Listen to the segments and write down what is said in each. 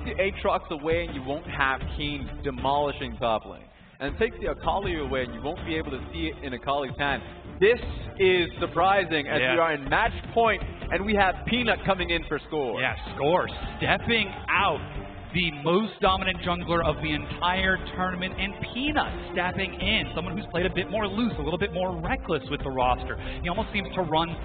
the Aatrox away and you won't have Keen demolishing top lane. And it takes the Akali away and you won't be able to see it in Akali's hand. This is surprising as we are in match point and we have Peanut coming in for Score. Yeah, Score stepping out, the most dominant jungler of the entire tournament, and Peanut stepping in, someone who's played a bit more loose, a little bit more reckless with the roster. He almost seems to run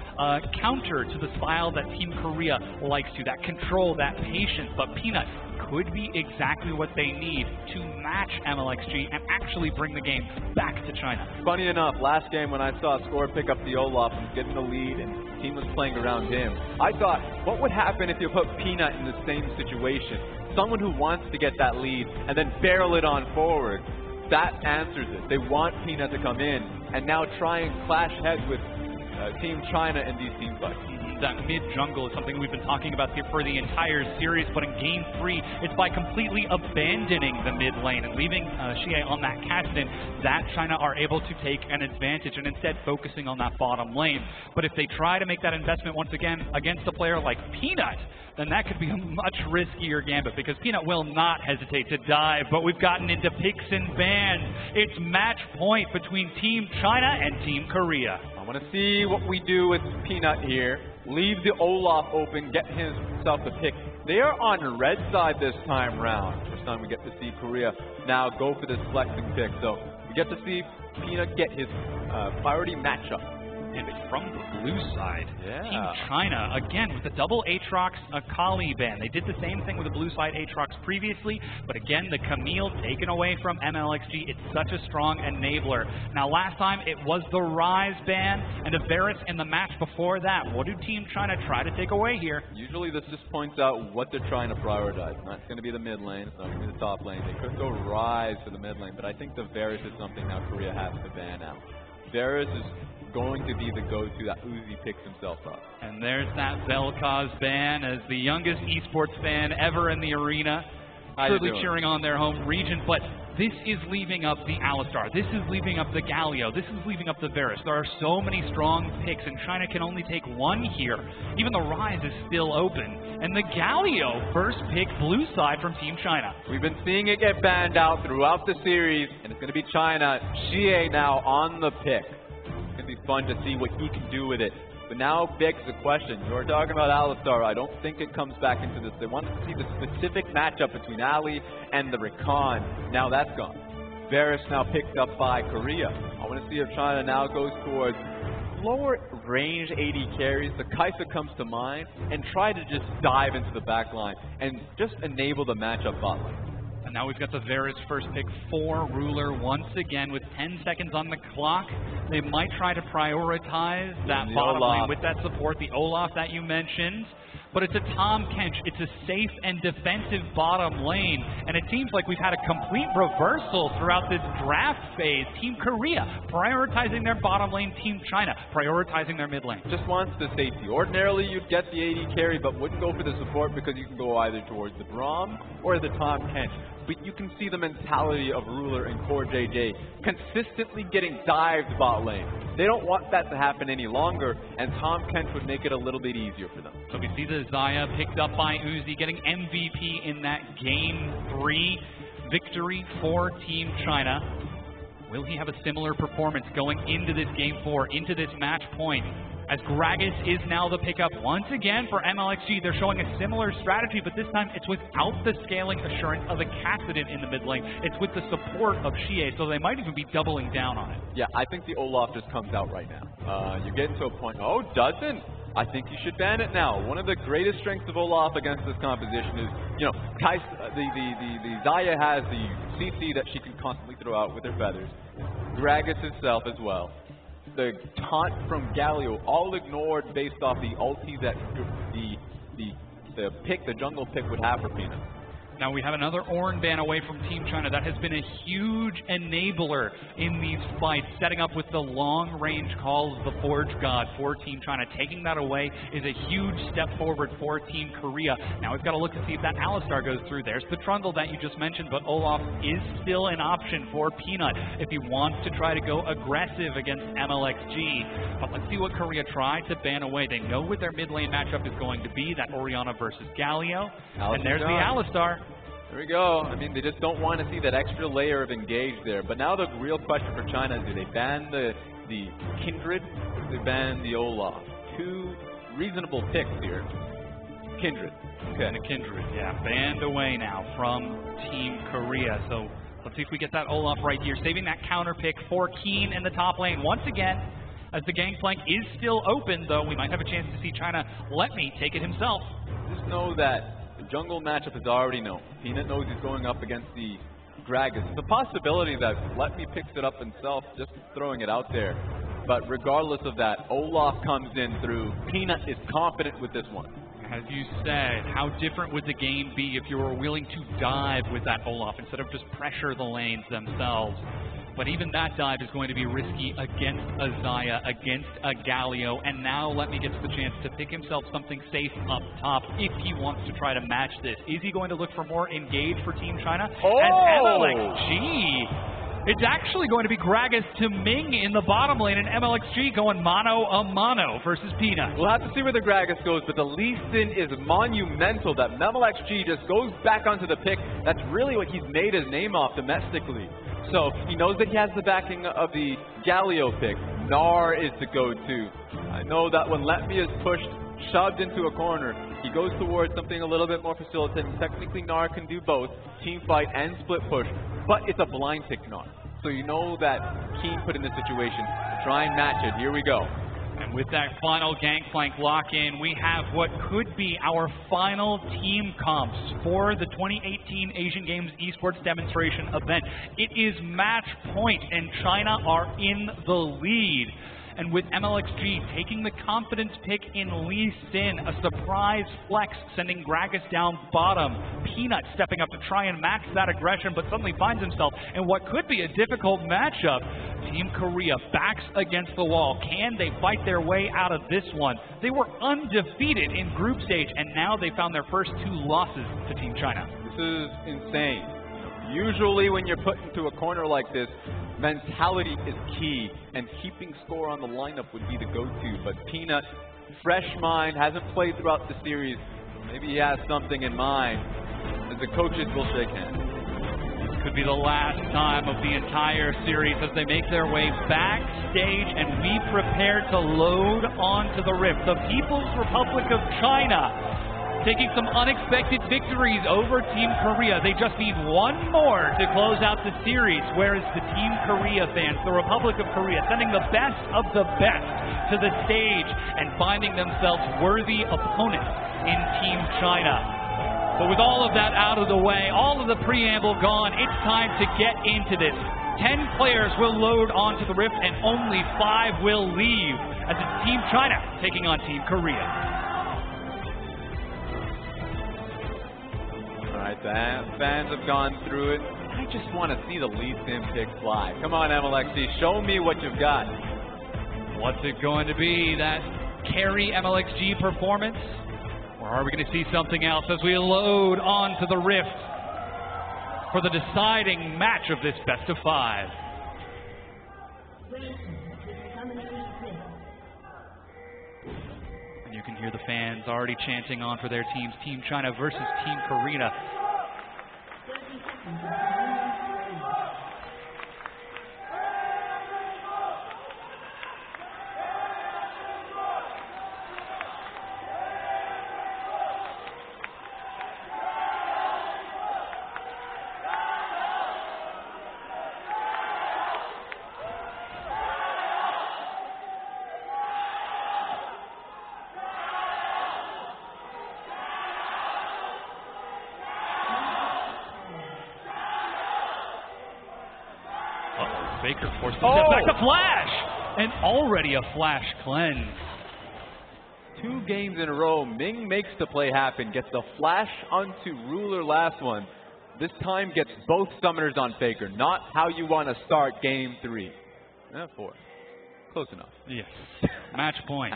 counter to the style that Team Korea likes to, that control, that patience, but Peanut could be exactly what they need to match MLXG and actually bring the game back to China. Funny enough, last game when I saw Score pick up the Olaf and get in the lead and the team was playing around him, I thought, what would happen if you put Peanut in the same situation? Someone who wants to get that lead and then barrel it on forward. That answers it. They want Peanut to come in and now try and clash heads with Team China in these team fights. That mid-jungle is something we've been talking about here for the entire series, but in Game 3, it's by completely abandoning the mid lane and leaving Xie on that Kassadin that China are able to take an advantage and instead focusing on that bottom lane. But if they try to make that investment once again against a player like Peanut, then that could be a much riskier gambit because Peanut will not hesitate to dive, but we've gotten into picks and bans. It's match point between Team China and Team Korea. I want to see what we do with Peanut here. Leave the Olaf open, get himself the pick. They are on red side this time round. First time we get to see Korea now go for this flexing pick. So we get to see Peanut get his priority matchup. And it's from the blue side. Team China, again, with the double Aatrox Akali ban. They did the same thing with the blue side Aatrox previously, but again, the Camille taken away from MLXG. It's such a strong enabler. Now, last time, it was the Ryze ban and a Varus in the match before that. What do Team China try to take away here? Usually, this just points out what they're trying to prioritize. It's not going to be the mid lane. It's not going to be the top lane. They could go Ryze for the mid lane, but I think the Varus is something now Korea has to ban out. Varus is going to be the go-to that Uzi picks himself up. And there's that Vel'Koz ban as the youngest esports fan ever in the arena. Truly cheering on their home region, but this is leaving up the Alistar. This is leaving up the Galio. This is leaving up the Varus. There are so many strong picks, and China can only take one here. Even the Ryze is still open. And the Galio, first pick blue side from Team China. We've been seeing it get banned out throughout the series, and it's going to be China. Xie now on the pick. It's going to be fun to see what he can do with it. But now begs the question, you're talking about Alistar, I don't think it comes back into this. They want to see the specific matchup between Ali and the Rakan. Now that's gone. Varus now picked up by Korea. I want to see if China now goes towards lower range AD carries. The Kai'Sa comes to mind, and try to just dive into the back line and just enable the matchup bot lane. And now we've got the Varus first pick for Ruler once again with 10 seconds on the clock. They might try to prioritize that bottom lane with that support, the Olaf that you mentioned. But it's a Tahm Kench. It's a safe and defensive bottom lane. And it seems like we've had a complete reversal throughout this draft phase. Team Korea prioritizing their bottom lane. Team China prioritizing their mid lane. Just wants the safety. Ordinarily, you'd get the AD carry, but wouldn't go for the support because you can go either towards the Braum or the Tahm Kench. But you can see the mentality of Ruler and Core JJ consistently getting dived bot lane. They don't want that to happen any longer, and Tahm Kench would make it a little bit easier for them. So we see the Xayah picked up by Uzi, getting MVP in that Game 3 victory for Team China. Will he have a similar performance going into this Game 4, into this match point? As Gragas is now the pickup once again for MLXG. They're showing a similar strategy, but this time it's without the scaling assurance of a Kassadin in the mid lane. It's with the support of Xie, so they might even be doubling down on it. Yeah, I think the Olaf just comes out right now. You're getting to a point, oh, doesn't? I think you should ban it now. One of the greatest strengths of Olaf against this composition is, you know, the Xayah has the CC that she can constantly throw out with her feathers. Gragas himself as well. The taunt from Galio, all ignored based off the ulti that the jungle pick would have for Peanut. Now we have another Ornn ban away from Team China. That has been a huge enabler in these fights, setting up with the long-range calls of the Forge God for Team China. Taking that away is a huge step forward for Team Korea. Now we've got to look to see if that Alistar goes through. There's the Trundle that you just mentioned, but Olaf is still an option for Peanut if he wants to try to go aggressive against MLXG. But let's see what Korea tried to ban away. They know what their mid lane matchup is going to be, that Orianna versus Galio. And there's the Alistar. There we go. I mean, they just don't want to see that extra layer of engage there. But now the real question for China is, do they ban the Kindred or do they ban the Olaf? Two reasonable picks here. Kindred. Okay. And a Kindred, yeah. Banned away now from Team Korea. So let's see if we get that Olaf right here. Saving that counter pick for Keen in the top lane. Once again, as the gangplank is still open, though, we might have a chance to see China let me take it himself. Just know that the jungle matchup is already known. Peanut knows he's going up against the Gragas. It's a possibility that Let Me picks it up himself, just throwing it out there. But regardless of that, Olaf comes in through. Peanut is confident with this one. As you said, how different would the game be if you were willing to dive with that Olaf instead of just pressure the lanes themselves? But even that dive is going to be risky against a Xayah, against a Galio, and now Let Me gets the chance to pick himself something safe up top if he wants to try to match this. Is he going to look for more engage for Team China? Oh! As MLXG, it's actually going to be Gragas to Ming in the bottom lane, and MLXG going mano a mano versus Peanut. We'll have to see where the Gragas goes, but the Lee Sin is monumental. That MLXG just goes back onto the pick. That's really what he's made his name off domestically. So he knows that he has the backing of the Galio pick. Gnar is the go-to. I know that when Let Me is pushed, shoved into a corner, he goes towards something a little bit more facilitating. Technically, Gnar can do both, team fight and split push, but it's a blind pick Gnar. So you know that Keen put in this situation. Try and match it. Here we go. And with that final gangplank lock-in, we have what could be our final team comps for the 2018 Asian Games Esports Demonstration event. It is match point, and China are in the lead. And with MLXG taking the confidence pick in Lee Sin, a surprise flex sending Gragas down bottom. Peanut stepping up to try and max that aggression, but suddenly finds himself in what could be a difficult matchup. Team Korea backs against the wall. Can they fight their way out of this one? They were undefeated in group stage, and now they found their first two losses to Team China. This is insane. Usually when you're put into a corner like this, mentality is key, and keeping score on the lineup would be the go-to. But Peanut, fresh mind, hasn't played throughout the series. Maybe he has something in mind, as the coaches will shake hands. This could be the last time of the entire series as they make their way backstage, and we prepare to load onto the Rift. The People's Republic of China taking some unexpected victories over Team Korea. They just need one more to close out the series, whereas the Team Korea fans, the Republic of Korea, sending the best of the best to the stage and finding themselves worthy opponents in Team China. But with all of that out of the way, all of the preamble gone, it's time to get into this. 10 players will load onto the Rift and only 5 will leave, as it's Team China taking on Team Korea. Fans have gone through it. I just want to see the Lee Sin pick fly. Come on, MLXG, show me what you've got. What's it going to be? That carry MLXG performance? Or are we going to see something else as we load onto the Rift for the deciding match of this best of 5? And you can hear the fans already chanting on for their teams. Team China versus Team Korea. Baker forced to step back. The flash! And already a flash cleanse. 2 games in a row, Ming makes the play happen, gets the flash onto Ruler last one. This time gets both summoners on Faker. Not how you want to start game 3. 4. Close enough. Yes. Match point.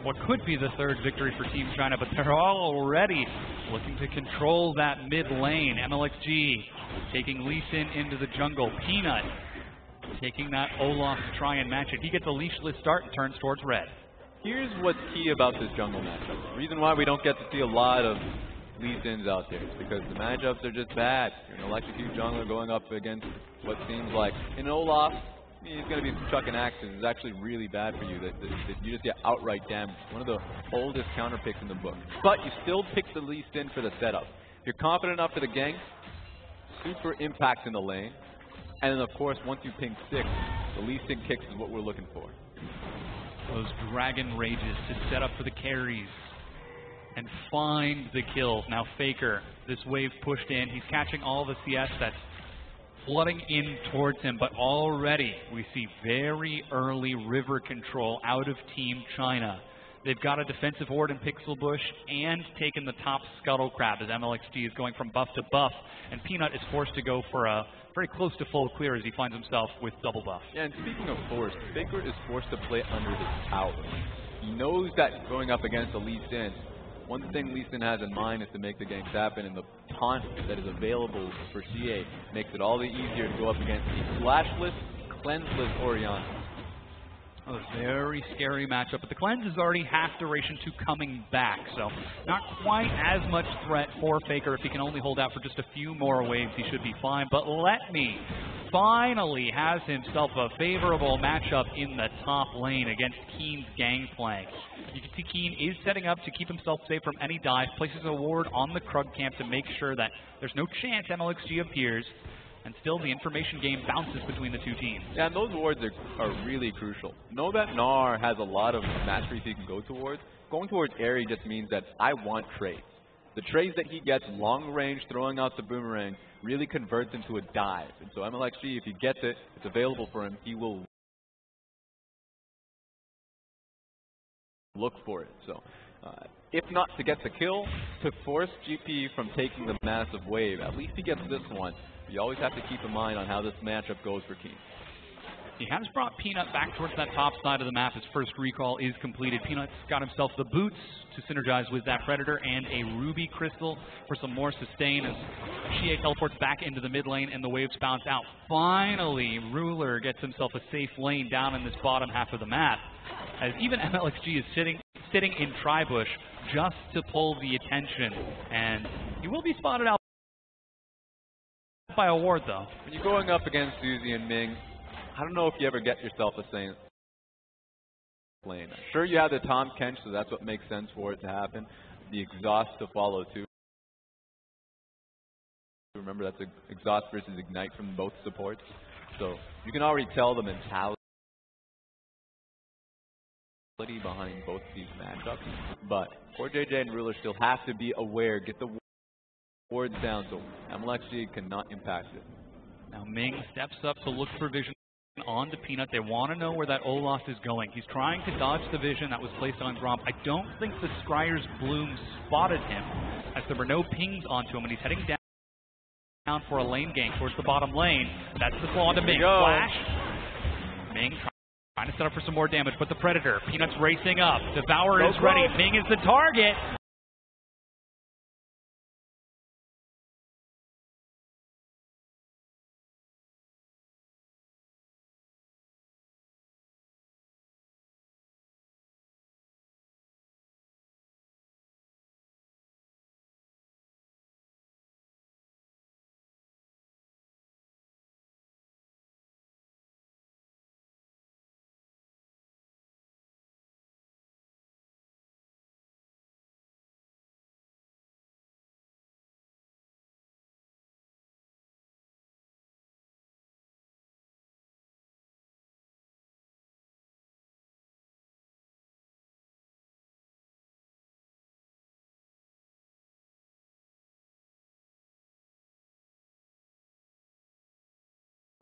What could be the 3rd victory for Team China, but they're already looking to control that mid lane. MLXG taking Lee Sin into the jungle. Peanut taking that Olaf to try and match it. He gets a leashless start and turns towards red. Here's what's key about this jungle matchup. The reason why we don't get to see a lot of Lee Sin's out there. It's because the matchups are just bad. You're an electrocute jungler going up against what seems like an Olaf. He's going to be chucking axes. It's actually really bad for you that you just get outright damage. One of the oldest counter picks in the book. But you still pick the Lee Sin for the setup. If you're confident enough for the gank, super impact in the lane. And then, of course, once you ping 6, the Lee Sin kicks is what we're looking for. Those Dragon Rages to set up for the carries and find the kills. Now Faker, this wave pushed in. He's catching all the CS that's flooding in towards him, but already we see very early river control out of Team China. They've got a defensive ward in Pixel Bush and taken the top Scuttle Crab as MLXG is going from buff to buff, and Peanut is forced to go for a very close to full clear as he finds himself with double buff. Yeah, and speaking of forced, Faker is forced to play under his tower. He knows that going up against a Lee Sin, one thing Lee Sin has in mind is to make the ganks happen, and the taunt that is available for CA makes it all the easier to go up against the flashless, cleanseless Orianna. A very scary matchup, but the cleanse is already half duration to coming back, so not quite as much threat for Faker. If he can only hold out for just a few more waves, he should be fine. But Let Me finally has himself a favorable matchup in the top lane against Keen's gangplank. You can see Keen is setting up to keep himself safe from any dive, places a ward on the Krug camp to make sure that there's no chance MLXG appears. And still the information game bounces between the two teams. Yeah, and those wards are really crucial. Know that Gnar has a lot of masteries he can go towards. Going towards Airy just means that I want trades. The trades that he gets, long range, throwing out the boomerang, really converts into a dive. And so MLXG, if he gets it, it's available for him, he will look for it. So, if not to get the kill, to force GP from taking the massive wave, at least he gets this one. You always have to keep in mind on how this matchup goes for Keen. He has brought Peanut back towards that top side of the map. His first recall is completed. Peanut's got himself the boots to synergize with that Predator and a Ruby Crystal for some more sustain as Xie teleports back into the mid lane and the waves bounce out. Finally, Ruler gets himself a safe lane down in this bottom half of the map as even MLXG is sitting in Tribush just to pull the attention, and he will be spotted out by a ward though. When you're going up against Suzy and Ming, I don't know if you ever get yourself a Saint lane. I'm sure you have the Tom Kench, so that's what makes sense for it to happen. The exhaust to follow too. Remember, that's exhaust versus ignite from both supports. So you can already tell the mentality behind both these matchups. But CoreJJ and Ruler still have to be aware, get the wards down so MLXG cannot impact it. Now Ming steps up to look for vision onto Peanut. They want to know where that Olaf is going. He's trying to dodge the vision that was placed on Gromp. I don't think the Scryer's Bloom spotted him as there were no pings onto him, and he's heading down for a lane gank towards the bottom lane. That's the flaw onto Ming. Flash. Ming trying to set up for some more damage, but the Predator. Peanut's racing up. Devourer is ready. Ming is the target.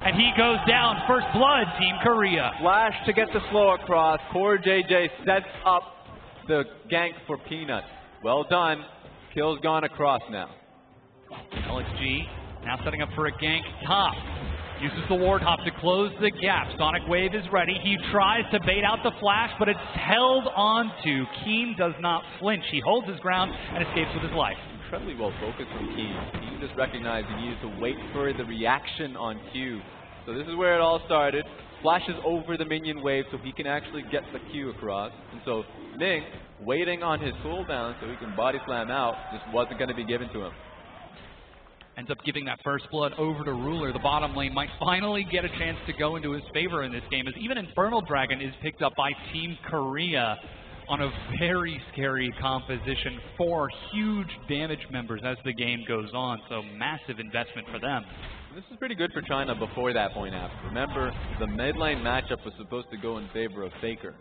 And he goes down. First blood, Team Korea. Flash to get the slow across. CoreJJ sets up the gank for Peanut. Well done. Kill's gone across now. LXG now setting up for a gank top. Uses the ward hop to close the gap. Sonic Wave is ready. He tries to bait out the flash, but it's held onto. Keen does not flinch. He holds his ground and escapes with his life. Incredibly well focused from Keen. Keen just recognized he needed to wait for the reaction on Q. So this is where it all started. Flashes over the minion wave so he can actually get the Q across. And so Ming, waiting on his cooldown so he can body slam out, just wasn't going to be given to him. Ends up giving that first blood over to Ruler. The bottom lane might finally get a chance to go into his favor in this game, as even Infernal Dragon is picked up by Team Korea on a very scary composition. 4 huge damage members as the game goes on, so massive investment for them. This is pretty good for China before that point out. Remember, the mid lane matchup was supposed to go in favor of Faker.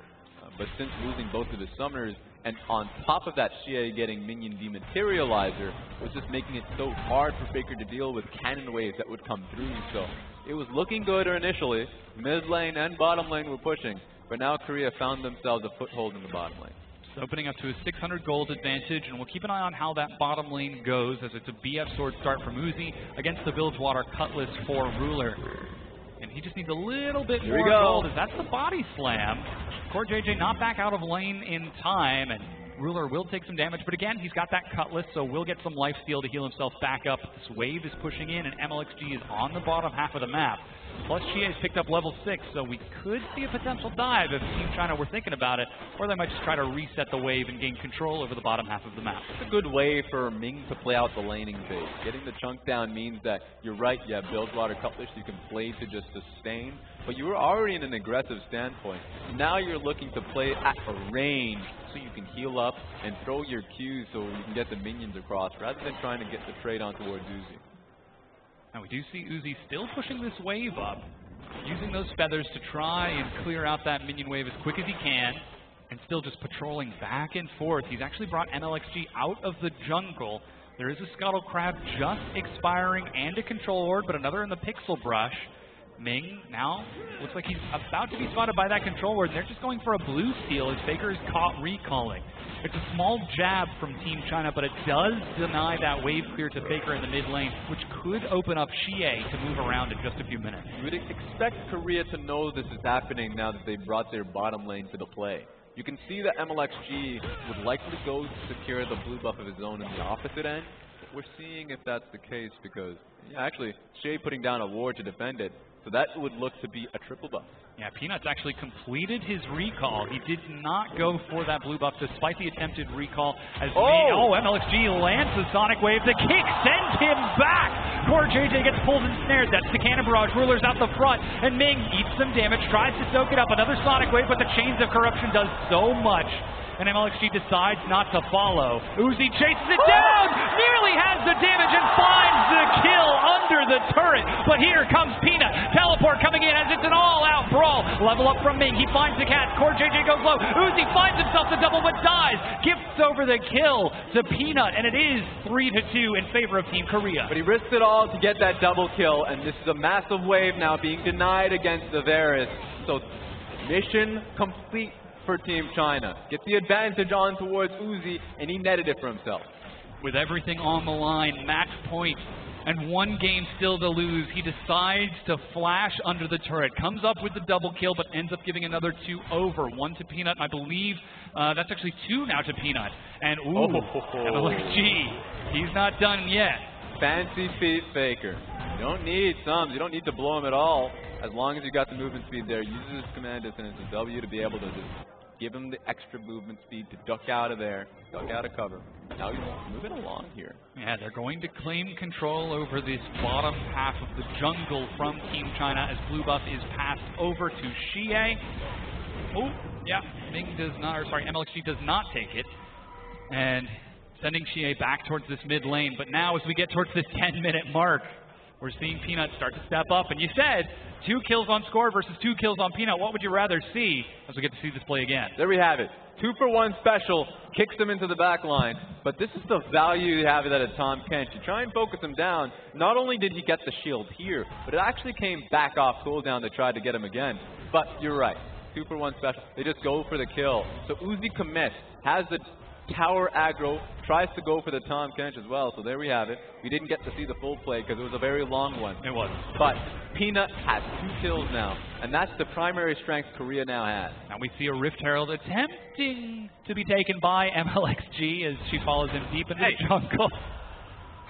But since losing both of his summoners, and on top of that, Xie getting minion dematerializer, was just making it so hard for Faker to deal with cannon waves that would come through. So it was looking good initially. Mid lane and bottom lane were pushing, but now Korea found themselves a foothold in the bottom lane. It's opening up to a 600 gold advantage, and we'll keep an eye on how that bottom lane goes, as it's a BF sword start from Uzi against the Bilgewater Cutlass for Ruler. And he just needs a little bit more gold, as that's the body slam. CoreJJ not back out of lane in time, and Ruler will take some damage, but again, he's got that Cutlass, so we'll get some lifesteal to heal himself back up. This wave is pushing in, and MLXG is on the bottom half of the map. Plus, Xie has picked up level 6, so we could see a potential dive if Team China were thinking about it, or they might just try to reset the wave and gain control over the bottom half of the map. It's a good way for Ming to play out the laning phase. Getting the chunk down means that you're right, you have Bilgewater Cutlass, you can play to just sustain, but you were already in an aggressive standpoint. Now you're looking to play at a range so you can heal up and throw your Qs so you can get the minions across, rather than trying to get the trade on towards Uzi. Now we do see Uzi still pushing this wave up, using those feathers to try and clear out that minion wave as quick as he can, and still just patrolling back and forth. He's actually brought MLXG out of the jungle. There is a Scuttle Crab just expiring and a Control Orb, but another in the Pixel Brush. Ming now looks like he's about to be spotted by that Control Ward, and they're just going for a blue steal as Faker is caught recalling. It's a small jab from Team China, but it does deny that wave clear to Faker in the mid lane, which could open up Xie to move around in just a few minutes. You would expect Korea to know this is happening now that they've brought their bottom lane to the play. You can see that MLXG would likely go to secure the blue buff of his own in the opposite end. We're seeing if that's the case, because actually Xie putting down a ward to defend it, so that would look to be a triple buff. Yeah, Peanuts actually completed his recall. He did not go for that blue buff despite the attempted recall. As MLXG lands the Sonic Wave. The kick sends him back. CoreJJ gets pulled and snared. That's the Cannon Barrage. Ruler's out the front, and Ming eats some damage, tries to soak it up. Another Sonic Wave, but the Chains of Corruption does so much, and MLXG decides not to follow. Uzi chases it down, nearly has the damage and finds the kill under the turret. But here comes Peanut. Teleport coming in as it's an all-out brawl. Level up from Ming. He finds the cat. CoreJJ goes low. Uzi finds himself the double but dies. Gifts over the kill to Peanut, and it is 3-2 in favor of Team Korea. But he risked it all to get that double kill, and this is a massive wave now being denied against the Varus. So mission complete for Team China. Get the advantage on towards Uzi, and he netted it for himself. With everything on the line, match point, and one game still to lose, he decides to flash under the turret. Comes up with the double kill, but ends up giving another 2 over. 1 to Peanut, I believe that's actually 2 now to Peanut. And MLXG, he's not done yet. Fancy feet Faker. You don't need sums, you don't need to blow him at all. As long as you got the movement speed there, uses his command distance and W to be able to just give him the extra movement speed to duck out of there, duck out of cover. Now he's moving along here. Yeah, they're going to claim control over this bottom half of the jungle from Team China as blue buff is passed over to Xie. Oh, yeah, Ming does not, or sorry, MLXG does not take it. And sending Xie back towards this mid lane. But now as we get towards this 10-minute mark, we're seeing Peanut start to step up. And you said 2 kills on score versus 2 kills on Peanut. What would you rather see as we get to see this play again? There we have it. 2-for-1 special, kicks him into the back line. But this is the value you have out of Tom Kent. You try and focus him down. Not only did he get the shield here, but it actually came back off cooldown to try to get him again. But you're right. 2-for-1 special. They just go for the kill. So Uzi commits, has the tower aggro, tries to go for the Tom Kench as well, so there we have it. We didn't get to see the full play because it was a very long one. It was. But Peanut has 2 kills now, and that's the primary strength Korea now has. Now we see a Rift Herald attempting to be taken by MLXG as she follows him deep into the jungle.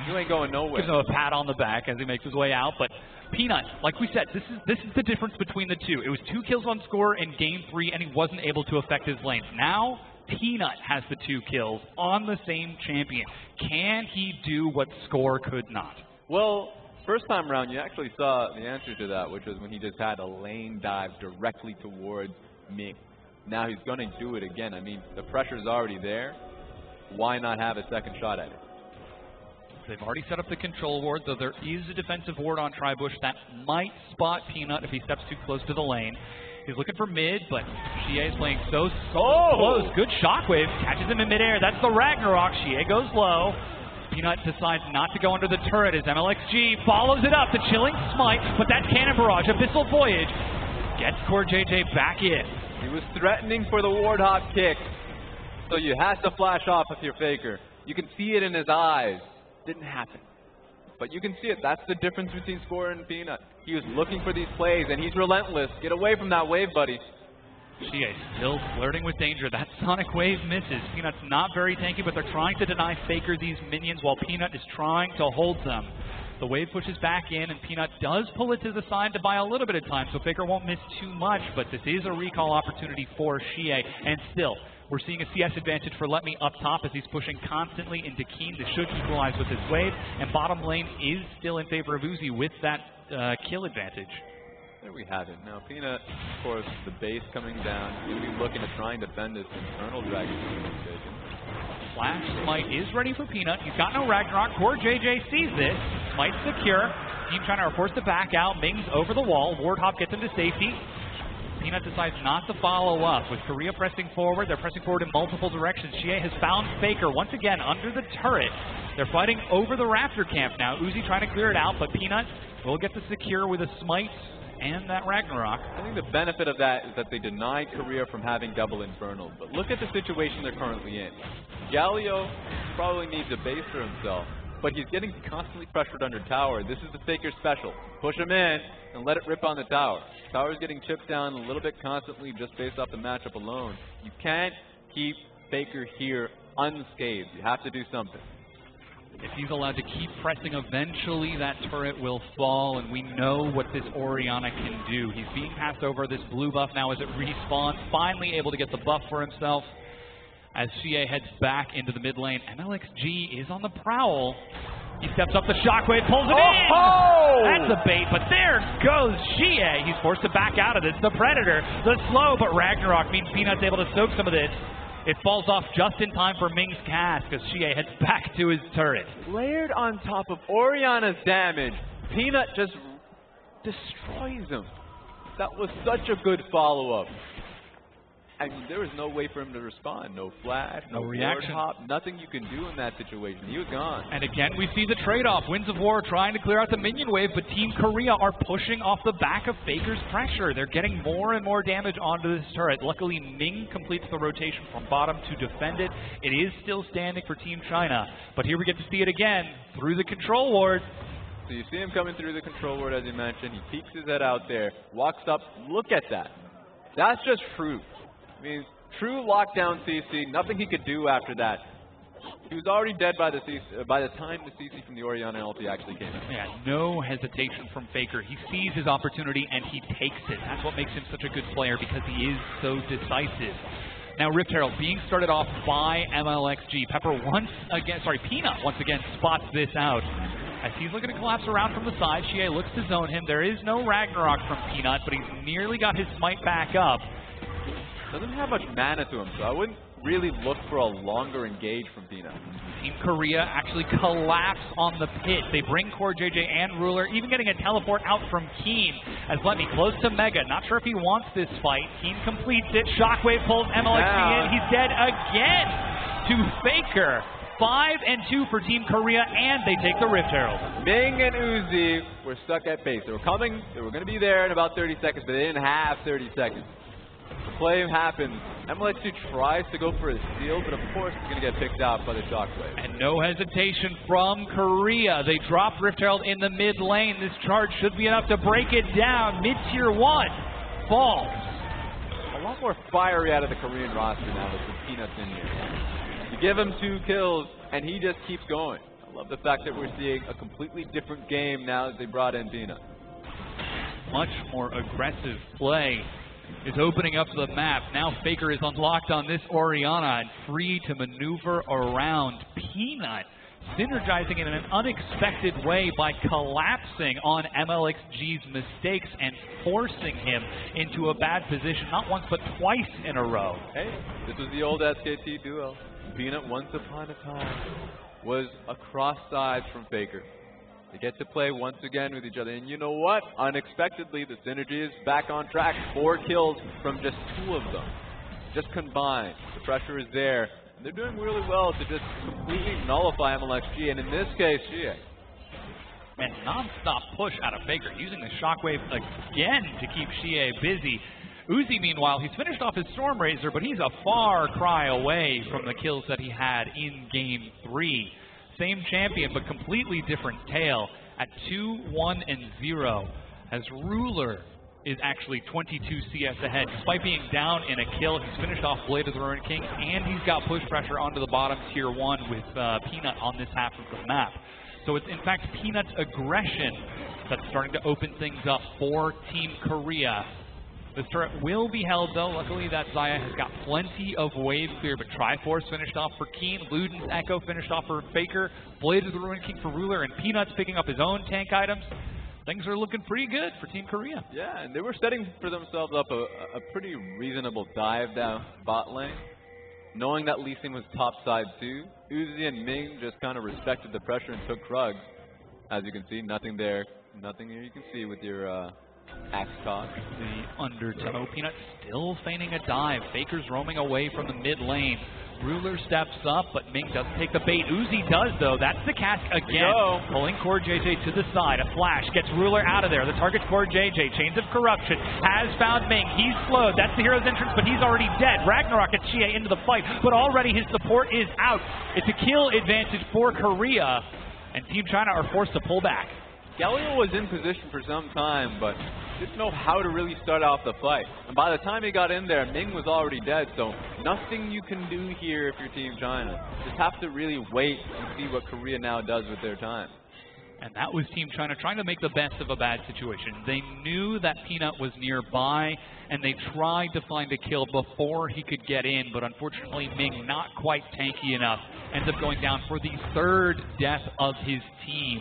You ain't going nowhere. Gives him a pat on the back as he makes his way out, but Peanut, like we said, this is the difference between the two. It was 2 kills on score in Game 3, and he wasn't able to affect his lanes. Now, Peanut has the 2 kills on the same champion. Can he do what Score could not? Well, first time around, you actually saw the answer to that, which was when he just had a lane dive directly towards Ming. Now he's going to do it again. I mean, the pressure's already there. Why not have a second shot at it? They've already set up the control ward, though there is a defensive ward on Tribush that might spot Peanut if he steps too close to the lane. He's looking for mid, but Xie is playing so close. Good shockwave. Catches him in midair. That's the Ragnarok. Xie goes low. Peanut decides not to go under the turret as MLXG follows it up. The chilling smite, but that cannon barrage, Abyssal Voyage, gets Core JJ back in. He was threatening for the ward hop kick, so you have to flash off with your faker. You can see it in his eyes. Didn't happen. But you can see it. That's the difference between Score and Peanut. He was looking for these plays, and he's relentless. Get away from that wave, buddy. Xie still flirting with danger. That Sonic Wave misses. Peanut's not very tanky, but they're trying to deny Faker these minions while Peanut is trying to hold them. The wave pushes back in, and Peanut does pull it to the side to buy a little bit of time, so Faker won't miss too much, but this is a recall opportunity for Xie, and still, we're seeing a CS advantage for Let Me up top as he's pushing constantly into Keen. This should equalize with his wave, and bottom lane is still in favor of Uzi with that kill advantage. There we have it. Now Peanut, of course, the base coming down. He's going to be looking to try and defend this internal dragon. Flash Smite is ready for Peanut. He's got no Ragnarok. Core JJ sees this. Smite secure. Team China are forced to back out. Ming's over the wall. Ward Hop gets him to safety. Peanut decides not to follow up. With Korea pressing forward, they're pressing forward in multiple directions. Xie has found Faker once again under the turret. They're fighting over the Raptor camp now. Uzi trying to clear it out, but Peanut will get the secure with a Smite and that Ragnarok. I think the benefit of that is that they denied Korea from having double Infernal. But look at the situation they're currently in. Galio probably needs a base for himself, but he's getting constantly pressured under tower. This is the Faker special. Push him in and let it rip on the tower. Tower's getting chipped down a little bit constantly just based off the matchup alone. You can't keep Faker here unscathed. You have to do something. If he's allowed to keep pressing, eventually that turret will fall, and we know what this Orianna can do. He's being passed over this blue buff now as it respawns, finally able to get the buff for himself. As Xie heads back into the mid lane, MLXG is on the prowl. He steps up the shockwave, pulls it in! That's a bait, but there goes Xie. He's forced to back out of this. The Predator, the slow, but Ragnarok means Peanut's able to soak some of this. It falls off just in time for Ming's cast as Xie heads back to his turret. Layered on top of Orianna's damage, Peanut just destroys him. That was such a good follow-up. I mean, there was no way for him to respond. No flash, no reaction, hop, nothing you can do in that situation. He was gone. And again, we see the trade-off. Winds of War trying to clear out the minion wave, but Team Korea are pushing off the back of Faker's pressure. They're getting more and more damage onto this turret. Luckily, Ming completes the rotation from bottom to defend it. It is still standing for Team China, but here we get to see it again through the control ward. So you see him coming through the control ward, as you mentioned. He peeks his head out there, walks up. Look at that. That's just truth. I mean, true lockdown CC, nothing he could do after that. He was already dead by the time the CC from the Orianna ulti actually came in. Yeah, no hesitation from Faker. He sees his opportunity and he takes it. That's what makes him such a good player, because he is so decisive. Now Rift Herald being started off by MLXG. Peanut once again spots this out. As he's looking to collapse around from the side, Xie looks to zone him. There is no Ragnarok from Peanut, but he's nearly got his smite back up. Doesn't have much mana to him, so I wouldn't really look for a longer engage from Peanut. Team Korea actually collapse on the pit. They bring Core JJ and Ruler, even getting a teleport out from Keen as Let Me close to Mega. Not sure if he wants this fight. Keen completes it. Shockwave pulls MLXG in. He's dead again to Faker. 5-2 for Team Korea, and they take the Rift Herald. Ming and Uzi were stuck at base. They were coming. They were going to be there in about 30 seconds, but they didn't have 30 seconds. The play happens. MLXG tries to go for a steal, but of course it's going to get picked out by the shockwave. And no hesitation from Korea. They drop Rift Herald in the mid lane. This charge should be enough to break it down. Mid-tier 1 falls. A lot more fiery out of the Korean roster now with the Peanuts in here. You give him 2 kills, and he just keeps going. I love the fact that we're seeing a completely different game now that they brought in Peanut. Much more aggressive play. is opening up the map. Now Faker is unlocked on this Orianna and free to maneuver around. Peanut synergizing in an unexpected way by collapsing on MLXG's mistakes and forcing him into a bad position, not once but twice in a row. Hey, this was the old SKT duo. Peanut, once upon a time, was across sides from Faker. They get to play once again with each other, and you know what? Unexpectedly, the synergy is back on track. 4 kills from just 2 of them, just combined. The pressure is there. They're doing really well to just completely nullify MLXG, and in this case, GA. And non-stop push out of Faker, using the Shockwave again to keep Xie busy. Uzi, meanwhile, he's finished off his Stormrazor, but he's a far cry away from the kills that he had in Game 3. Same champion, but completely different tale at 2-1-0, as Ruler is actually 22 CS ahead. Despite being down in a kill, he's finished off Blade of the Ruined King, and he's got push pressure onto the bottom tier 1 with Peanut on this half of the map. So it's in fact Peanut's aggression that's starting to open things up for Team Korea. This turret will be held though. Luckily that Xayah has got plenty of wave clear, but Triforce finished off for Keen, Luden's Echo finished off for Faker, Blade of the Ruined King for Ruler, and Peanut's picking up his own tank items. Things are looking pretty good for Team Korea. Yeah, and they were setting for themselves up a pretty reasonable dive down bot lane, knowing that Lee Sin was top side too. Uzi and Ming just kind of respected the pressure and took Krugs. As you can see, nothing there. Nothing here you can see with your axe cock. The undertow. Peanut still feigning a dive. Faker's roaming away from the mid lane. Ruler steps up, but Ming doesn't take the bait. Uzi does, though. That's the cast again. Pulling Core JJ to the side. A flash gets Ruler out of there. The target's Core JJ. Chains of Corruption has found Ming. He's slowed. That's the hero's entrance, but he's already dead. Ragnarok gets Xie into the fight, but already his support is out. It's a kill advantage for Korea, and Team China are forced to pull back. Galio was in position for some time, but didn't know how to really start off the fight. And by the time he got in there, Ming was already dead, so nothing you can do here if you're Team China. Just have to really wait and see what Korea now does with their time. And that was Team China trying to make the best of a bad situation. They knew that Peanut was nearby, and they tried to find a kill before he could get in, but unfortunately Ming, not quite tanky enough, ends up going down for the 3rd death of his team.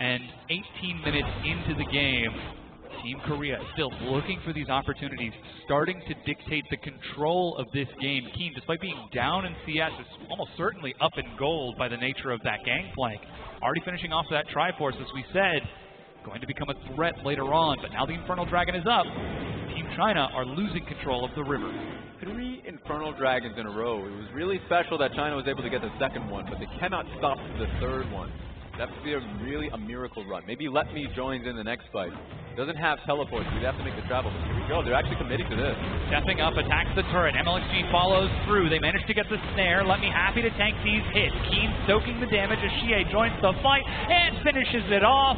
And 18 minutes into the game, Team Korea still looking for these opportunities, starting to dictate the control of this game. Keen, despite being down in CS, is almost certainly up in gold by the nature of that gangplank. Already finishing off that Triforce, as we said, going to become a threat later on, but now the Infernal Dragon is up. Team China are losing control of the river. 3 Infernal Dragons in a row. It was really special that China was able to get the 2nd one, but they cannot stop the 3rd one. That would be really a miracle run. Maybe Let Me joins in the next fight. Doesn't have teleports, so you'd have to make the travel. But here we go, they're actually committing to this. Stepping up, attacks the turret. MLXG follows through. They manage to get the snare. Let Me happy to tank these hits. Keen soaking the damage as Xie joins the fight and finishes it off.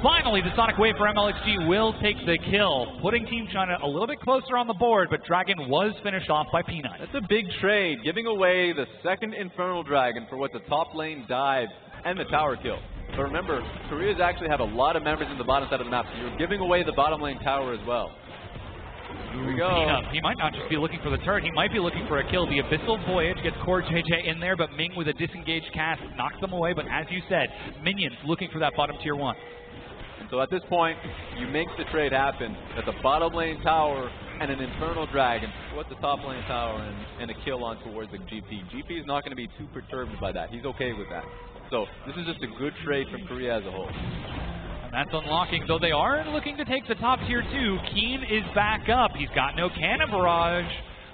Finally, the Sonic Wave for MLXG will take the kill, putting Team China a little bit closer on the board, but Dragon was finished off by Peanut. That's a big trade, giving away the 2nd Infernal Dragon for what's a top lane dive and the tower kill. But remember, Korea's actually have a lot of members in the bottom side of the map, so you're giving away the bottom lane tower as well. Here we go. Peanut, he might not just be looking for the turret, he might be looking for a kill. The Abyssal Voyage gets Core JJ in there, but Ming with a disengaged cast knocks them away. But as you said, minions looking for that bottom tier 1. And so at this point, you make the trade happen. That's a bottom lane tower and an Infernal Dragon. What's the top lane tower and a kill on towards the GP. GP is not going to be too perturbed by that. He's okay with that. So this is just a good trade from Korea as a whole. And that's unlocking, though they are looking to take the top tier 2. Keen is back up. He's got no cannon barrage,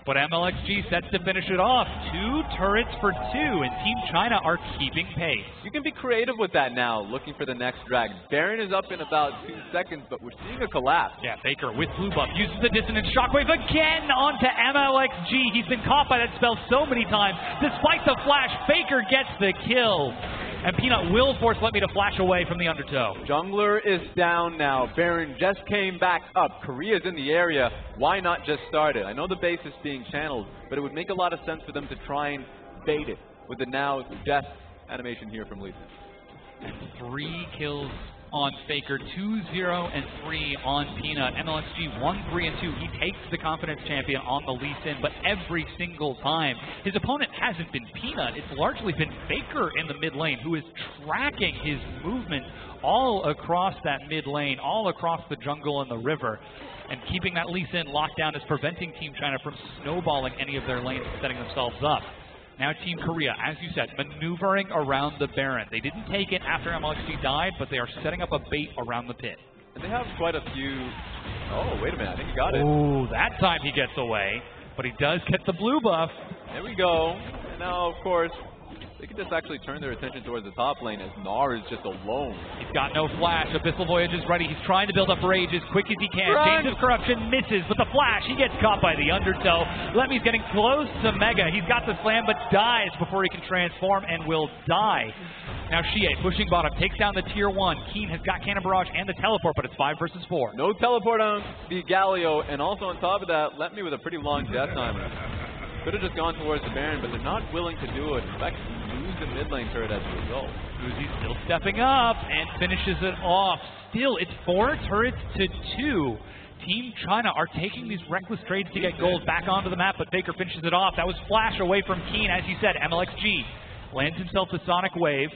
but MLXG sets to finish it off. 2 turrets for 2, and Team China are keeping pace. You can be creative with that now, looking for the next dragon. Baron is up in about 2 seconds, but we're seeing a collapse. Yeah, Faker with blue buff uses the Dissonant Shockwave again onto MLXG. He's been caught by that spell so many times. Despite the flash, Faker gets the kill. And Peanut will force Let Me to flash away from the undertow. Jungler is down now. Baron just came back up. Korea's in the area. Why not just start it? I know the base is being channeled, but it would make a lot of sense for them to try and bait it with the now death animation here from Lee Sin. And 3 kills on Faker, 2-0-3 on Peanut. MLXG 1-3-2. He takes the confidence champion on the Lee Sin, but every single time his opponent hasn't been Peanut. It's largely been Faker in the mid lane, who is tracking his movement all across that mid lane, all across the jungle and the river. And keeping that Lee Sin locked down is preventing Team China from snowballing any of their lanes and setting themselves up. Now Team Korea, as you said, maneuvering around the Baron. They didn't take it after MLXG died, but they are setting up a bait around the pit. And they have quite a few... Oh, wait a minute. I think he got it. Oh, that time he gets away. But he does get the blue buff. There we go. And now, of course, they can just actually turn their attention towards the top lane as Gnar is just alone. He's got no flash. Abyssal Voyage is ready. He's trying to build up rage as quick as he can. Run! Chains of Corruption misses, but the flash, he gets caught by the undertow. Lemmy's getting close to Mega. He's got the slam, but dies before he can transform and will die. Now Shie pushing bottom, takes down the tier 1. Keen has got Cannon Barrage and the teleport, but it's 5 versus 4. No teleport on the Galio, and also on top of that, Lemmy with a pretty long death timer. Could have just gone towards the Baron, but they're not willing to do it. In fact, lose the mid lane turret as a result. Uzi's still stepping up and finishes it off. Still, it's 4 turrets to 2. Team China are taking these reckless trades to get gold back onto the map, but Faker finishes it off. That was flash away from Keen, as you said. MLXG lands himself the Sonic Wave,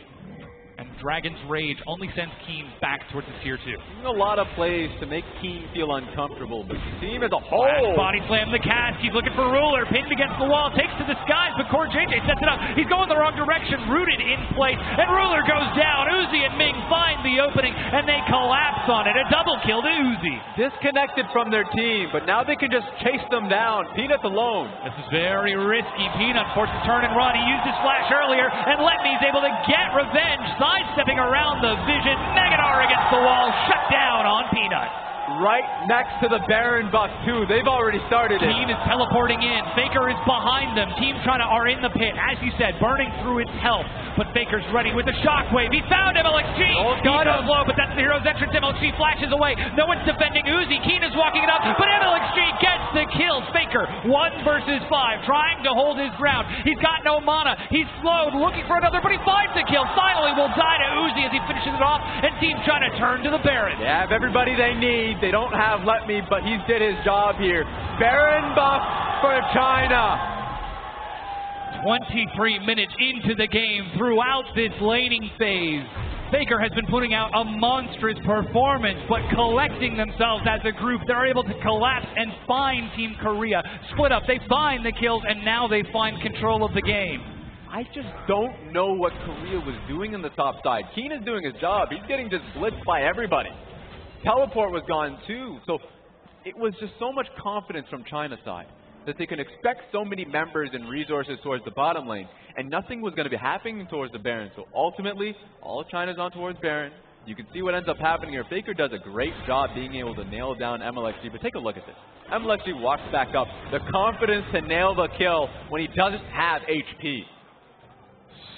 and Dragon's Rage only sends Keen back towards the tier 2. A lot of plays to make Keen feel uncomfortable, but the team as a whole... Flash body slam the cast. He's looking for Ruler. Pinned against the wall. Takes to the skies, but Core JJ sets it up. He's going the wrong direction. Rooted in place, and Ruler goes down. Uzi and Ming find the opening, and they collapse on it. A double kill to Uzi. Disconnected from their team, but now they can just chase them down. Peanut's alone. This is very risky. Peanut forced to turn and run. He used his flash earlier, and Letme's able to get revenge. Sidestepping around the vision. Megadar against the wall. Shut down on Peanut. Right next to the Baron buff, too. They've already started it. Team is teleporting in. Faker is behind them. Team China are in the pit, as you said, burning through its health. But Faker's ready with the shockwave. He found MLXG. Oh, he goes low, but that's the hero's entrance. MLXG flashes away. No one's defending Uzi. Keen is walking it up, but MLXG gets the kill. Faker, 1 versus 5, trying to hold his ground. He's got no mana. He's slowed, looking for another, but he finds the kill. Finally will die to Uzi as he finishes it off, and Team China turn to the Baron. They have everybody they need. They don't have Let Me, but he did his job here. Baron buff for China. 23 minutes into the game, throughout this laning phase, Faker has been putting out a monstrous performance, but collecting themselves as a group, they're able to collapse and find Team Korea. Split up, they find the kills, and now they find control of the game. I just don't know what Korea was doing in the top side. Keen is doing his job. He's getting just blitzed by everybody. Teleport was gone too, so it was just so much confidence from China's side that they can expect so many members and resources towards the bottom lane, and nothing was going to be happening towards the Baron. So ultimately, all China's on towards Baron. You can see what ends up happening here. Faker does a great job being able to nail down MLXG, but take a look at this. MLXG walks back up. The confidence to nail the kill when he doesn't have HP.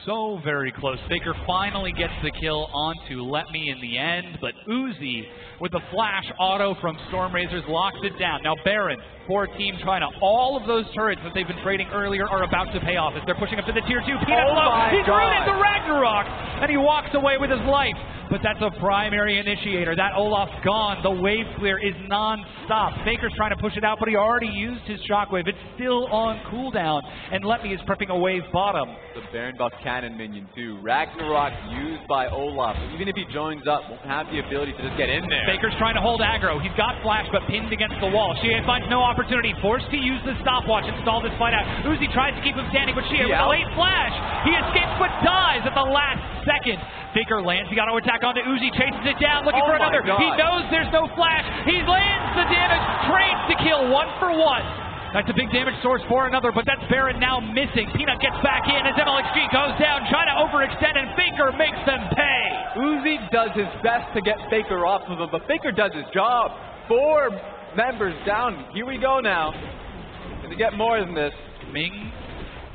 So very close. Faker finally gets the kill onto Let Me in the end, but Uzi with the flash auto from Stormrazers locks it down. Now Baron for Team China. All of those turrets that they've been trading earlier are about to pay off as they're pushing up to the tier 2. Peanut low. He's rooted to Ragnarok, and he walks away with his life. But that's a primary initiator. That Olaf's gone. The wave clear is non-stop. Faker's trying to push it out, but he already used his shockwave. It's still on cooldown, and Let Me is prepping a wave bottom. The Baron buff cannon minion too. Ragnarok used by Olaf. Even if he joins up, won't have the ability to just get in there. Faker's trying to hold aggro. He's got flash, but pinned against the wall. Shie finds no opportunity. Forced to use the stopwatch and stall this fight out. Uzi tries to keep him standing, but Shie with a late flash. He escapes, but dies at the last second. Faker lands the auto attack onto Uzi, chases it down, looking for another. He knows there's no flash. He lands the damage, trades to kill 1 for 1. That's a big damage source for another, but that's Baron now missing. Peanut gets back in as MLXG goes down, trying to overextend, and Faker makes them pay. Uzi does his best to get Faker off of him, but Faker does his job. 4 members down. Here we go now. Gonna get more than this. Ming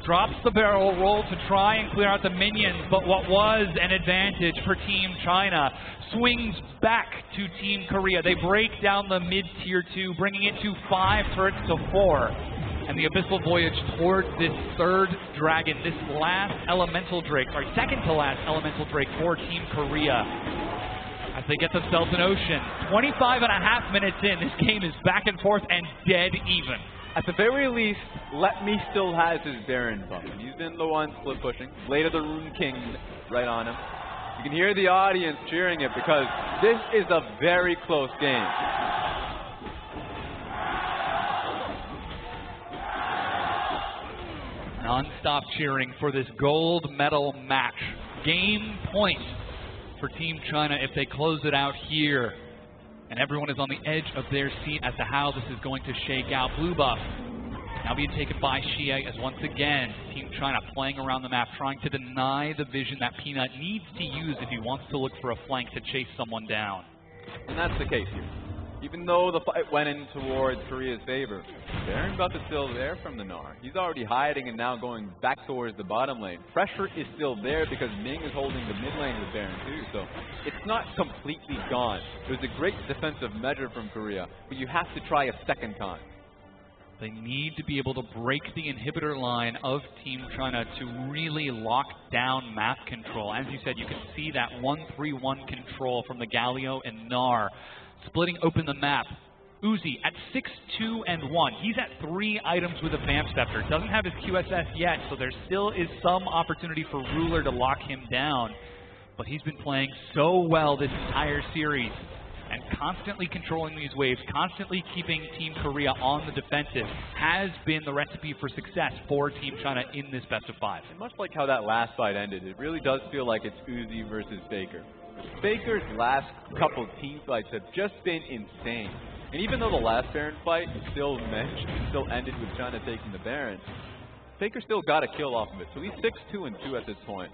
drops the barrel roll to try and clear out the minions, but what was an advantage for Team China swings back to Team Korea. They break down the mid-tier 2, bringing it to 5 turrets to 4. And the Abyssal Voyage towards this 3rd dragon, this last elemental drake, or second to last elemental drake for Team Korea. As they get themselves an ocean. 25.5 minutes in, this game is back and forth and dead even. At the very least, Let Me still has his Baron bump. He's been the one split pushing. Blade of the Rune King right on him. You can hear the audience cheering it because this is a very close game. Non-stop cheering for this gold medal match. Game point for Team China if they close it out here. And everyone is on the edge of their seat as to how this is going to shake out. Blue buff now being taken by Xie as once again Team China playing around the map, trying to deny the vision that Peanut needs to use if he wants to look for a flank to chase someone down. And that's the case here. Even though the fight went in towards Korea's favor, Baron buff is still there from the Gnar. He's already hiding and now going back towards the bottom lane. Pressure is still there because Ming is holding the mid lane with Baron too, so it's not completely gone. It was a great defensive measure from Korea, but you have to try a second time. They need to be able to break the inhibitor line of Team China to really lock down map control. As you said, you can see that 1-3-1 control from the Galio and Gnar. Splitting open the map. Uzi at 6-2-1. He's at 3 items with a Vamp Scepter. Doesn't have his QSS yet, so there still is some opportunity for Ruler to lock him down. But he's been playing so well this entire series and constantly controlling these waves, constantly keeping Team Korea on the defensive has been the recipe for success for Team China in this best of 5. And much like how that last fight ended, it really does feel like it's Uzi versus Faker. Faker's last couple team fights have just been insane. And even though the last Baron fight still ended with China taking the Baron, Faker still got a kill off of it. So he's 6-2-2 at this point.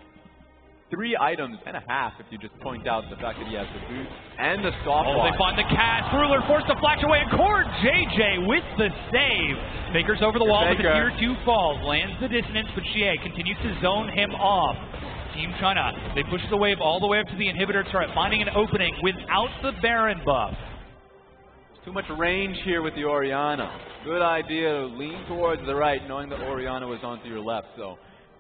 3 items and a half if you just point out the fact that he has the boot and the soft Oh, they find the cast. Ruler forced to flash away, and Core JJ with the save. Faker's over the wall, but the tier 2 falls. Lands the dissonance, but Xie continues to zone him off. Team China, they push the wave all the way up to the inhibitor turret, finding an opening without the Baron buff. Too much range here with the Orianna. Good idea to lean towards the right, knowing that Orianna was onto your left. So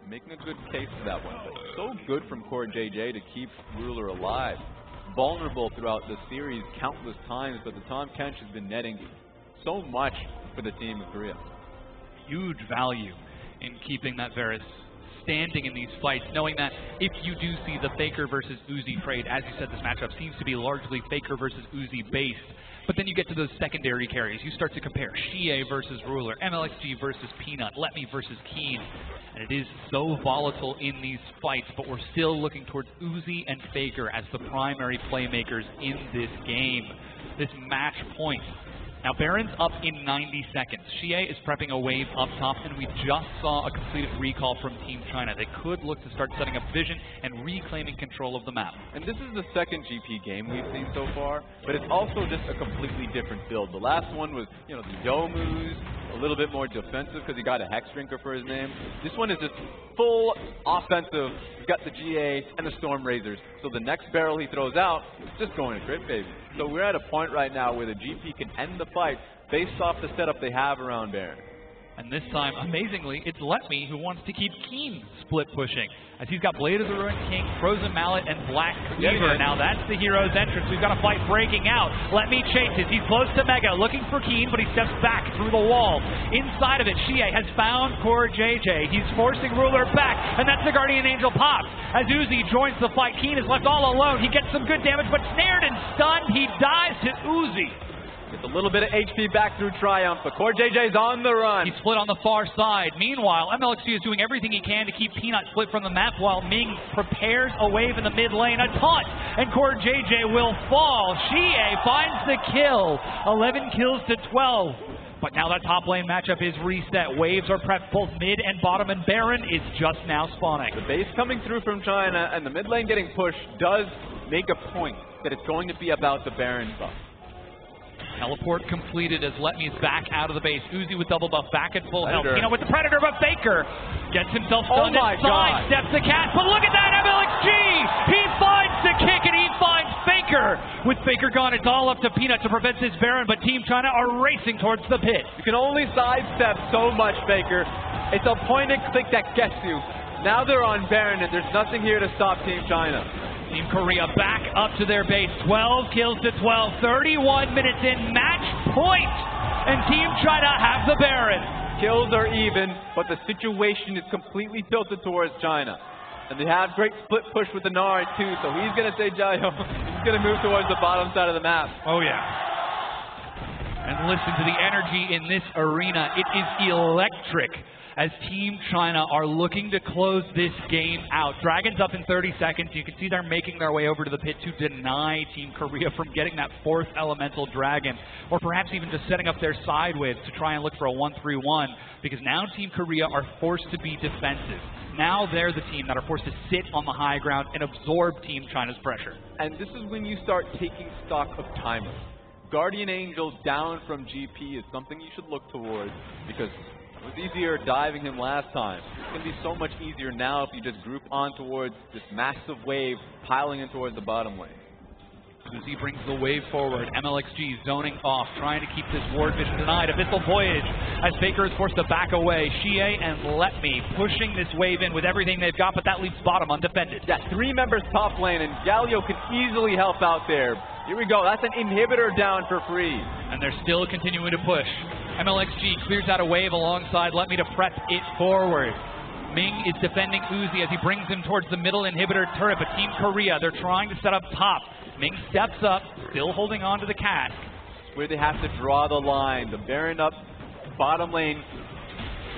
making a good case for that one. But so good from Core JJ to keep Ruler alive. Vulnerable throughout the series countless times, but the Tahm Kench has been netting so much for the team of Korea. Huge value in keeping that Varus standing in these fights, knowing that if you do see the Faker versus Uzi trade, as you said, this matchup seems to be largely Faker versus Uzi based, but then you get to those secondary carries. You start to compare Xie versus Ruler, MLXG versus Peanut, Let Me versus Keen, and it is so volatile in these fights, but we're still looking towards Uzi and Faker as the primary playmakers in this game, this match point. Now, Baron's up in 90 seconds. Xie is prepping a wave up top, and we just saw a completed recall from Team China. They could look to start setting up vision and reclaiming control of the map. And this is the second GP game we've seen so far, but it's also just a completely different build. The last one was, the Yomu's, a little bit more defensive because he got a Hex Drinker for his name. This one is just full offensive. He's got the GA and the Storm Razors. So the next barrel he throws out, it's just going to crit phase. So we're at a point right now where the GP can end the fight based off the setup they have around Baron. And this time, amazingly, it's Let Me who wants to keep Keen split pushing. As he's got Blade of the Ruined King, Frozen Mallet, and Black Cleaver. Now that's the hero's entrance. We've got a fight breaking out. Let Me chases. He's close to Mega, looking for Keen, but he steps back through the wall. Inside of it, Xie has found Core JJ. He's forcing Ruler back, and that's the Guardian Angel pops. As Uzi joins the fight, Keen is left all alone. He gets some good damage, but snared and stunned. He dies to Uzi. Gets a little bit of HP back through Triumph, but Core JJ's on the run. He's split on the far side. Meanwhile, MLXG is doing everything he can to keep Peanut split from the map while Ming prepares a wave in the mid lane. A taunt, and Core JJ will fall. Xie finds the kill. 11 kills to 12. But now that top lane matchup is reset. Waves are prepped both mid and bottom, and Baron is just now spawning. The base coming through from China and the mid lane getting pushed does make a point that it's going to be about the Baron buff. Teleport completed as Let Me's back out of the base. Uzi with double buff, back at full health. With the Predator, but Faker gets himself stunned inside, steps the cast. But look at that, MLXG! He finds the kick, and he finds Faker. With Faker gone, it's all up to Peanut to prevent this Baron, but Team China are racing towards the pit. You can only sidestep so much, Faker. It's a point and click that gets you. Now they're on Baron, and there's nothing here to stop Team China. Team Korea back up to their base. 12 kills to 12. 31 minutes in. Match point. And Team China have the Baron. Kills are even, but the situation is completely tilted towards China. And they have great split push with the Nard too, so he's going to say Jayo. He's going to move towards the bottom side of the map. Oh yeah. And listen to the energy in this arena. It is electric as Team China are looking to close this game out. Dragons up in 30 seconds. You can see they're making their way over to the pit to deny Team Korea from getting that fourth elemental dragon, or perhaps even just setting up their side waves to try and look for a 1-3-1, because now Team Korea are forced to be defensive. Now they're the team that are forced to sit on the high ground and absorb Team China's pressure. And this is when you start taking stock of timers. Guardian Angel down from GP is something you should look towards, because it was easier diving him last time. It's going to be so much easier now if you just group on towards this massive wave piling in towards the bottom lane. Uzi brings the wave forward. MLXG zoning off, trying to keep this ward vision denied. Abyssal Voyage as Faker is forced to back away. Xie and Let Me pushing this wave in with everything they've got, but that leaves bottom undefended. Yeah, 3 members top lane, and Galio can easily help out there. Here we go. That's an inhibitor down for free. And they're still continuing to push. MLXG clears out a wave alongside Let Me to prep it forward. Ming is defending Uzi as he brings him towards the middle inhibitor turret, but Team Korea, they're trying to set up top. Ming steps up, still holding on to the cask. Where they have to draw the line. The Baron up bottom lane.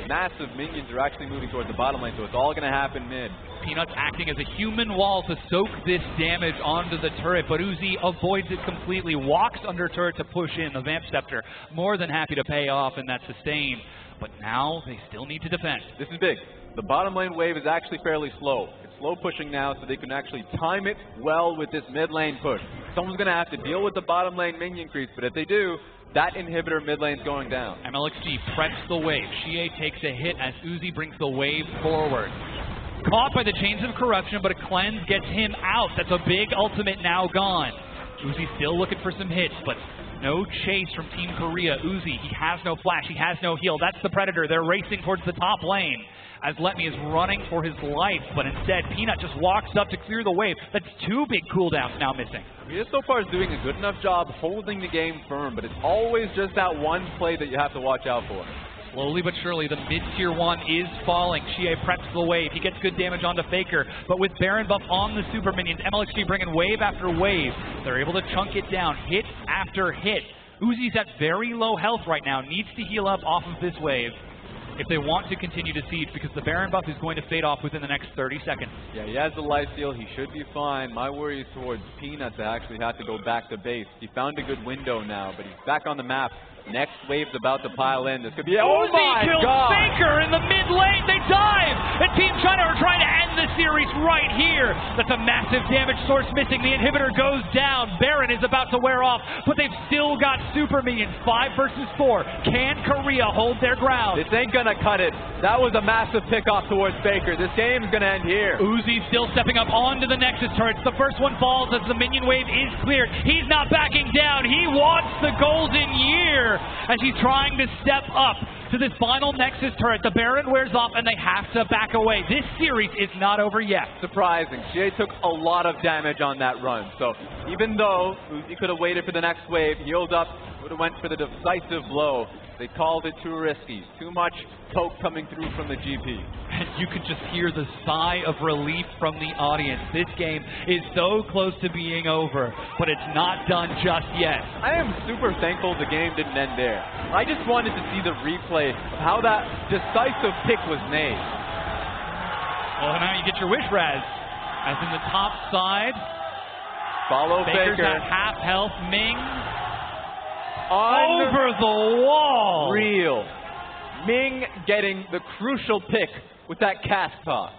Massive minions are actually moving towards the bottom lane, so it's all going to happen mid. Peanuts acting as a human wall to soak this damage onto the turret, but Uzi avoids it completely, walks under turret to push in. The Vamp Scepter more than happy to pay off in that sustain, but now they still need to defend. This is big. The bottom lane wave is actually fairly slow. It's slow pushing now, so they can actually time it well with this mid lane push. Someone's going to have to deal with the bottom lane minion creeps, but if they do, that inhibitor mid lane's going down. MLXG preps the wave. Xie takes a hit as Uzi brings the wave forward. Caught by the chains of corruption, but a cleanse gets him out. That's a big ultimate now gone. Uzi still looking for some hits, but no chase from Team Korea. Uzi, he has no flash, he has no heal. That's the Predator. They're racing towards the top lane as Let Me is running for his life, but instead Peanut just walks up to clear the wave. That's 2 big cooldowns now missing. He so far is doing a good enough job holding the game firm, but it's always just that one play that you have to watch out for. Slowly but surely, the mid-tier 1 is falling. Xie preps the wave. He gets good damage onto Faker, but with Baron buff on the super minions, MLXG bringing wave after wave. They're able to chunk it down, hit after hit. Uzi's at very low health right now, needs to heal up off of this wave if they want to continue to siege, because the Baron buff is going to fade off within the next 30 seconds. Yeah, he has the life steal. He should be fine. My worry is towards Peanut to actually have to go back to base. He found a good window now, but he's back on the map. Next wave's about to pile in. This could be... Oh my God! Faker in the mid lane. They dive! And Team China are trying to end the series right here. That's a massive damage source missing. The inhibitor goes down. Baron is about to wear off, but they've still got super minions. 5 versus 4. Can Korea hold their ground? This ain't gonna cut it. That was a massive pickoff towards Faker. This game's gonna end here. Uzi still stepping up onto the Nexus turrets. The first one falls as the minion wave is cleared. He's not backing down. He wants the golden year as he's trying to step up to this final Nexus turret. The Baron wears off and they have to back away. This series is not over yet. Surprising. Xie took a lot of damage on that run. So even though Uzi could have waited for the next wave, healed up, would have went for the decisive blow. They called it too risky. Too much poke coming through from the GP. And you could just hear the sigh of relief from the audience. This game is so close to being over, but it's not done just yet. I am super thankful the game didn't end there. I just wanted to see the replay of how that decisive pick was made. Well, now you get your wish, Raz. As in the top side, follow Faker's Faker. at half health. Ming over the wall. Real. Ming getting the crucial pick with that cast toss.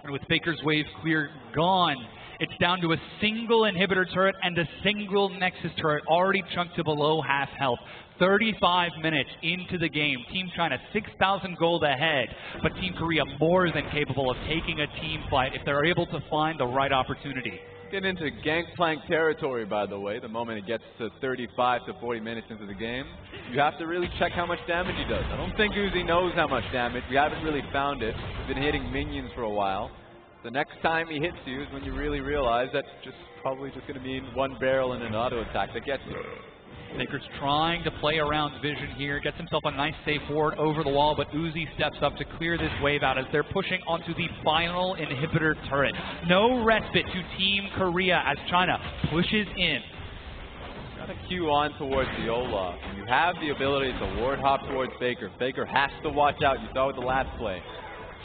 And with Faker's wave clear gone, it's down to a single inhibitor turret and a single Nexus turret already chunked to below half health. 35 minutes into the game. Team China 6,000 gold ahead, but Team Korea more than capable of taking a team fight if they're able to find the right opportunity. Get into gangplank territory, by the way, the moment it gets to 35 to 40 minutes into the game. You have to really check how much damage he does. I don't think Uzi knows how much damage. We haven't really found it. He's been hitting minions for a while. The next time he hits you is when you really realize that's probably just going to mean one barrel and an auto attack that gets you. Faker's trying to play around vision here, gets himself a nice save forward over the wall, but Uzi steps up to clear this wave out as they're pushing onto the final inhibitor turret. No respite to Team Korea as China pushes in. Got to queue on towards the Olaf. You have the ability to ward hop towards Faker. Faker has to watch out. You saw with the last play.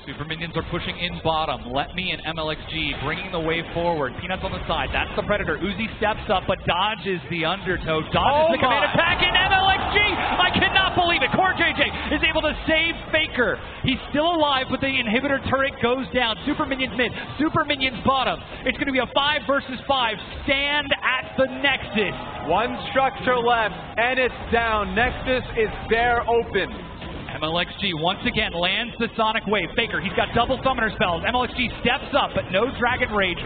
Super Minions are pushing in bottom. Let Me and MLXG bringing the wave forward. Peanuts on the side. That's the Predator. Uzi steps up but dodges the undertow. Dodges the command attack and MLXG! I cannot believe it. Core JJ is able to save Faker. He's still alive, but the inhibitor turret goes down. Super Minions mid. Super Minions bottom. It's going to be a 5 versus 5. Stand at the Nexus. One structure left and it's down. Nexus is bare open. MLXG once again lands the Sonic Wave. Faker, he's got double summoner spells. MLXG steps up, but no Dragon Rage.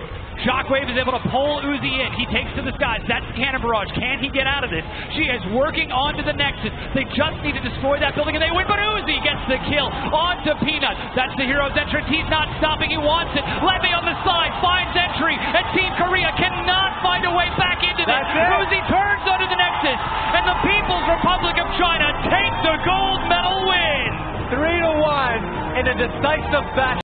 Shockwave is able to pull Uzi in. He takes to the skies. That's Cannon Barrage. Can he get out of this? She is working onto the Nexus. They just need to destroy that building and they win, but Uzi gets the kill onto Peanut. That's the hero's entrance. He's not stopping. He wants it. Levy on the side finds entry, and Team Korea cannot find a way back into this. Uzi turns onto the Nexus, and the People's Republic of China take the gold medal win. 3-1 in a decisive fashion.